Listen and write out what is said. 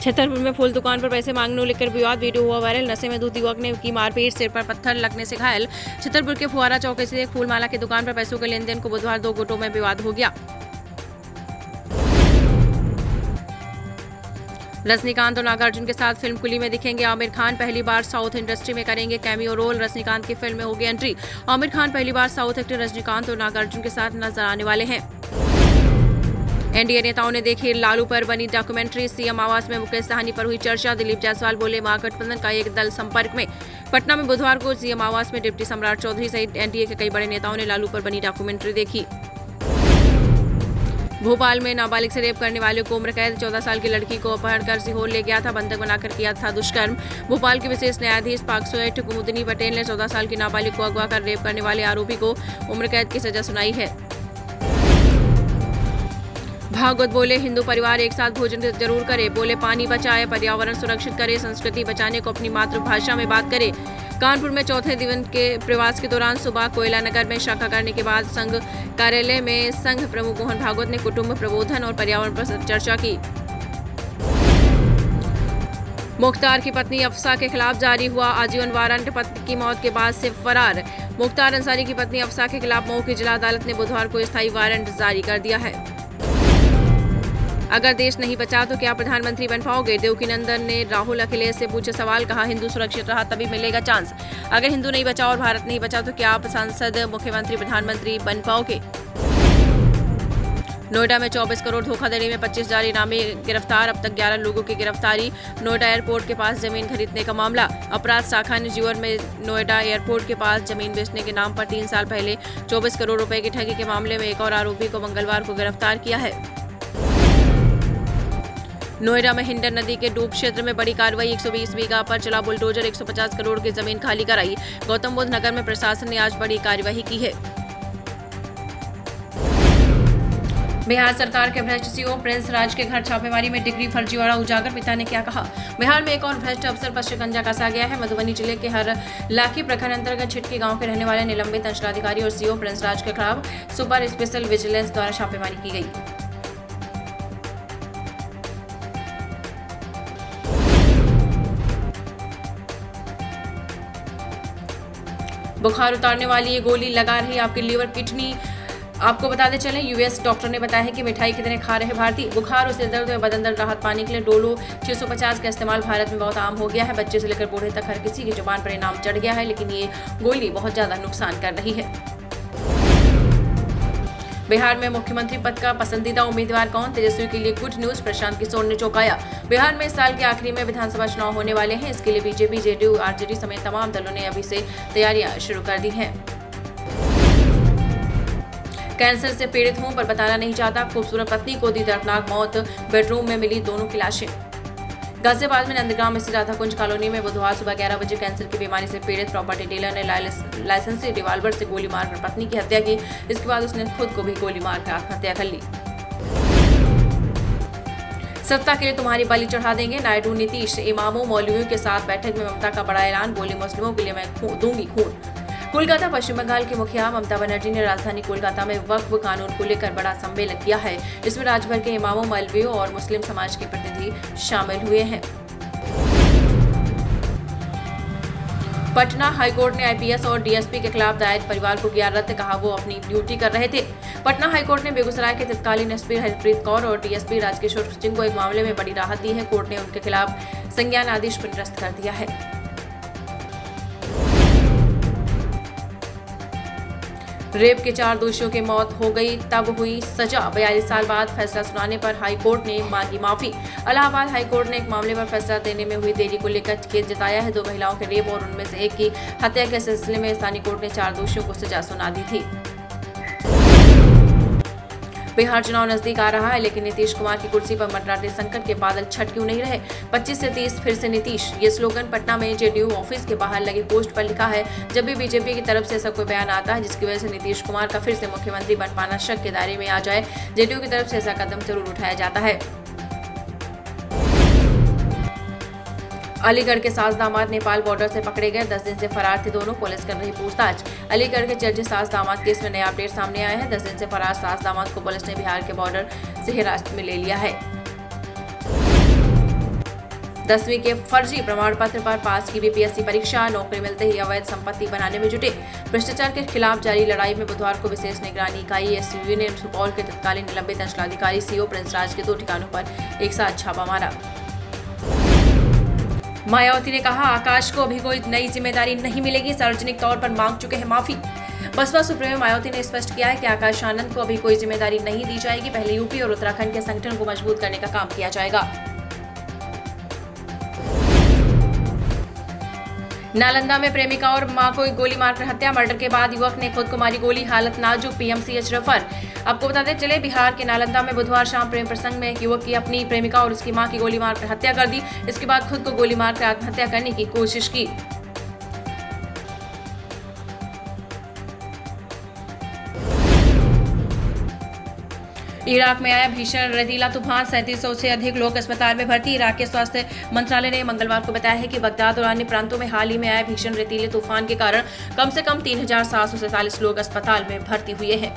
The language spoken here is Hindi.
छतरपुर में फूल दुकान पर पैसे मांगने को लेकर विवाद, वीडियो हुआ वायरल। नशे में दूध युवक ने की मारपीट, सिर पर पत्थर लगने से घायल। छतरपुर के फुहारा चौक से एक फूलमाला की दुकान पर पैसों के लेन देन को बुधवार 2 गुटों में विवाद हो गया। रजनीकांत और नागार्जुन के साथ फिल्म कुली में दिखेंगे आमिर खान। पहली बार साउथ इंडस्ट्री में करेंगे कैमियो रोल। रजनीकांत की फिल्म में होगी एंट्री। आमिर खान पहली बार साउथ एक्टर रजनीकांत और नागार्जुन के साथ नजर आने वाले हैं। एनडीए नेताओं ने देखी लालू पर बनी डॉक्यूमेंट्री। सीएम आवास में मुकेश सहनी पर हुई चर्चा। दिलीप जायसवाल बोले, महागठबंधन का एक दल संपर्क में। पटना में बुधवार को सीएम आवास में डिप्टी सम्राट चौधरी सहित एनडीए के कई बड़े नेताओं ने लालू पर बनी डॉक्यूमेंट्री देखी। भोपाल में नाबालिग से रेप करने वाले को उम्र कैद। 14 साल की लड़की को अपहरण कर सीहोर ले गया था, बंधक बनाकर किया था दुष्कर्म। भोपाल के विशेष न्यायाधीश पाक्सो एक्ट कुमुदनी पटेल ने 14 साल की नाबालिग को अगवा कर रेप करने वाले आरोपी को उम्र कैद की सजा सुनाई है। भागवत बोले, हिंदू परिवार एक साथ भोजन जरूर करे। बोले, पानी बचाए, पर्यावरण सुरक्षित करे, संस्कृति बचाने को अपनी मातृभाषा में बात करे। कानपुर में चौथे दिन के प्रवास के दौरान सुबह कोयला नगर में शाखा करने के बाद संघ कार्यालय में संघ प्रमुख मोहन भागवत ने कुटुंब प्रबोधन और पर्यावरण पर चर्चा की। मुख्तार की पत्नी अफसा के खिलाफ जारी हुआ आजीवन वारंट। पत्नी की मौत के बाद से फरार। मुख्तार अंसारी की पत्नी अफसा के खिलाफ मऊ की जिला अदालत ने बुधवार को स्थायी वारंट जारी कर दिया है। अगर देश नहीं बचा तो क्या प्रधानमंत्री बन पाओगे? देवकीनंदन ने राहुल अखिलेश से पूछे सवाल। कहा, हिंदू सुरक्षित रहा तभी मिलेगा चांस। अगर हिंदू नहीं बचा और भारत नहीं बचा तो क्या आप सांसद, मुख्यमंत्री, प्रधानमंत्री बन पाओगे? नोएडा में 24 करोड़ धोखाधड़ी में 25 जाली नामी गिरफ्तार। अब तक 11 लोगों की गिरफ्तारी। नोएडा एयरपोर्ट के पास जमीन खरीदने का मामला। अपराध शाखा ने जीवन में नोएडा एयरपोर्ट के पास जमीन बेचने के नाम पर 3 साल पहले 24 करोड़ रुपए की ठगी के मामले में एक और आरोपी को मंगलवार को गिरफ्तार किया है। नोएडा में हिंडन नदी के डूब क्षेत्र में बड़ी कार्रवाई। 120 बीघा पर चला बुलडोजर, 150 करोड़ की जमीन खाली कराई। गौतम बुद्ध नगर में प्रशासन ने आज बड़ी कार्रवाई की है। बिहार सरकार के भ्रष्ट सीओ प्रिंस राज के घर छापेमारी में डिग्री फर्जीवाड़ा उजागर। पिता ने क्या कहा? बिहार में एक और भ्रष्ट अफसर पर शिकंजा कसा गया है। मधुबनी जिले के हर लाखी प्रखंड अंतर्गत छिटकी गांव के रहने वाले निलंबित अंचलाधिकारी और सीओ प्रिंस राज के खिलाफ सुपर स्पेशल विजिलेंस द्वारा छापेमारी की गई। बुखार उतारने वाली ये गोली लगा रही आपके लीवर, किडनी। आपको बताते चलें, यूएस डॉक्टर ने बताया है कि मिठाई कितने खा रहे भारतीय। बुखार और सिर दर्द में बदन दर्द राहत पाने के लिए डोलो 650 का इस्तेमाल भारत में बहुत आम हो गया है। बच्चे से लेकर बूढ़े तक हर किसी की जुबान पर इनाम चढ़ गया है, लेकिन ये गोली बहुत ज्यादा नुकसान कर रही है। बिहार में मुख्यमंत्री पद का पसंदीदा उम्मीदवार कौन? तेजस्वी के लिए गुड न्यूज। प्रशांत किशोर ने चौंकाया। बिहार में इस साल के आखिरी में विधानसभा चुनाव होने वाले हैं। इसके लिए बीजेपी, जेडीयू, आरजेडी समेत तमाम दलों ने अभी से तैयारियां शुरू कर दी हैं। कैंसर से पीड़ित हूं पर बताना नहीं चाहता। खूबसूरत पत्नी को दी दर्दनाक मौत। बेडरूम में मिली दोनों की लाशें। गाजियाबाद में नंदगांव स्थित राधा कुंज कॉलोनी में बुधवार सुबह 11 बजे कैंसर की बीमारी से पीड़ित प्रॉपर्टी डीलर ने लाइसेंसी रिवाल्वर से गोली मारकर पत्नी की हत्या की। इसके बाद उसने खुद को भी गोली मारकर आत्महत्या कर ली। सत्ता के लिए तुम्हारी बलि चढ़ा देंगे। नायडू, नीतीश, इमामों, मौलवियों के साथ बैठक में ममता का बड़ा ऐलान। बोले, मुस्लिमों के लिए मैं दूंगी खून। कोलकाता, पश्चिम बंगाल की मुखिया ममता बनर्जी ने राजधानी कोलकाता में वक्फ कानून को लेकर बड़ा सम्मेलन किया है। इसमें राज्य भर के इमामों, मौलवियों और मुस्लिम समाज के प्रतिनिधि शामिल हुए हैं। पटना हाईकोर्ट ने आईपीएस और डीएसपी के खिलाफ दायर परिवार को किया रद्द। कहा, वो अपनी ड्यूटी कर रहे थे। पटना हाईकोर्ट ने बेगूसराय के तत्कालीन एसपी हरप्रीत कौर और डीएसपी राजकिशोर सिंह को एक मामले में बड़ी राहत दी है। कोर्ट ने उनके खिलाफ संज्ञान आदेश को निरस्त कर दिया है। रेप के 4 दोषियों की मौत हो गई, तब हुई सजा। 42 साल बाद फैसला सुनाने पर हाईकोर्ट ने मांगी माफी। इलाहाबाद हाईकोर्ट ने एक मामले पर फैसला देने में हुई देरी को लेकर खेद जताया है। 2 महिलाओं के रेप और उनमें से एक की हत्या के सिलसिले में स्थानीय कोर्ट ने 4 दोषियों को सजा सुना दी थी। बिहार चुनाव नजदीक आ रहा है, लेकिन नीतीश कुमार की कुर्सी पर मंडराते संकट के बादल छट क्यों नहीं रहे? 25 से 30 फिर से नीतीश। ये स्लोगन पटना में जेडीयू ऑफिस के बाहर लगे पोस्ट पर लिखा है। जब भी बीजेपी की तरफ से ऐसा कोई बयान आता है जिसकी वजह से नीतीश कुमार का फिर से मुख्यमंत्री बन पाना शक के दायरे में आ जाए, जेडीयू की तरफ से ऐसा कदम जरूर उठाया जाता है। अलीगढ़ के सास दामाद नेपाल बॉर्डर से पकड़े गए। 10 दिन से फरार थे दोनों। पुलिस कर रही पूछताछ। अलीगढ़ के चर्चित सास दामाद केस में नया अपडेट सामने आया है। 10 दिन से फरार सास दामाद को पुलिस ने बिहार के बॉर्डर से हिरासत में ले लिया है। 10वीं के फर्जी प्रमाण पत्र पर पास की बीपीएससी परीक्षा, नौकरी मिलते ही अवैध संपत्ति बनाने में जुटे। भ्रष्टाचार के खिलाफ जारी लड़ाई में बुधवार को विशेष निगरानी इकाई एसयूवी ने सुपौल के तत्कालीन निलंबित अंचलाधिकारी सीओ प्रिंस राज के 2 ठिकानों पर एक साथ छापा मारा। मायावती ने कहा, आकाश को अभी कोई नई जिम्मेदारी नहीं मिलेगी, सार्वजनिक तौर पर मांग चुके हैं माफी। बसपा सुप्रीमो मायावती ने स्पष्ट किया है कि आकाश आनंद को अभी कोई जिम्मेदारी नहीं दी जाएगी। पहले यूपी और उत्तराखंड के संगठन को मजबूत करने का काम किया जाएगा। नालंदा में प्रेमिका और मां को गोली मारकर हत्या, मर्डर के बाद युवक ने खुद को मारी गोली, हालत नाजुक, पीएमसीएच रेफर। आपको बताते चले, बिहार के नालंदा में बुधवार शाम प्रेम प्रसंग में एक युवक की अपनी प्रेमिका और उसकी मां की गोली मारकर हत्या कर दी। इसके बाद खुद को गोली मारकर आत्महत्या करने की कोशिश की। इराक में आया भीषण रेतीला तूफान, 3700 से अधिक लोग अस्पताल में भर्ती। इराक के स्वास्थ्य मंत्रालय ने मंगलवार को बताया है कि बगदाद और अन्य प्रांतों में हाल ही में आए भीषण रेतीले तूफान के कारण कम से कम 3747 लोग अस्पताल में भर्ती हुए हैं।